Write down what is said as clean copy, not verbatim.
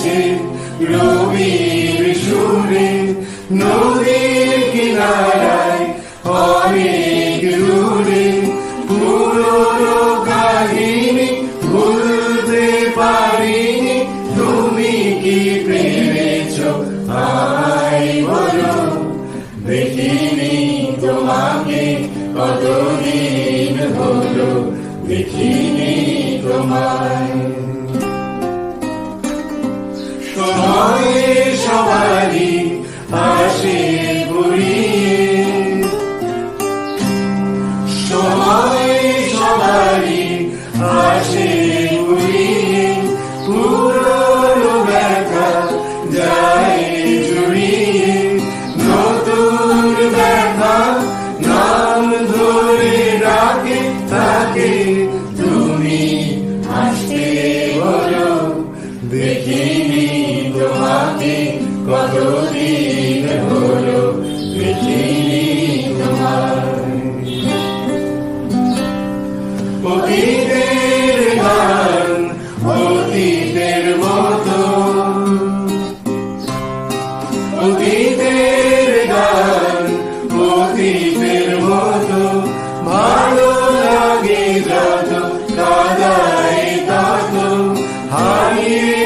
আসে রবির সুরে নদীর কিনারায় অনেক দূরে পুরনো কাহিনী ভুলতে পারিনি তুমি কি পেরেছ আমায় বলো দেখিনি তোমাকে কতদিন হলো দেখিনি তোমায় সময় সবারই আসে ঘুরিয়ে সময় সবারই আসে ঘুরিয়ে পুরনো ব্যথা যায় জুড়িয়ে নতুন ব্যথা নাম ধরে ডাকে তাকে তুমি আসতে বলো দেখিনি তোমাকে কতদিন হলো দেখিনি তোমায় অতীতের গান অতীতের মতো অতীতের গান অতীতের মতো ভালো লাগে যত কাদায় তত হারিয়ে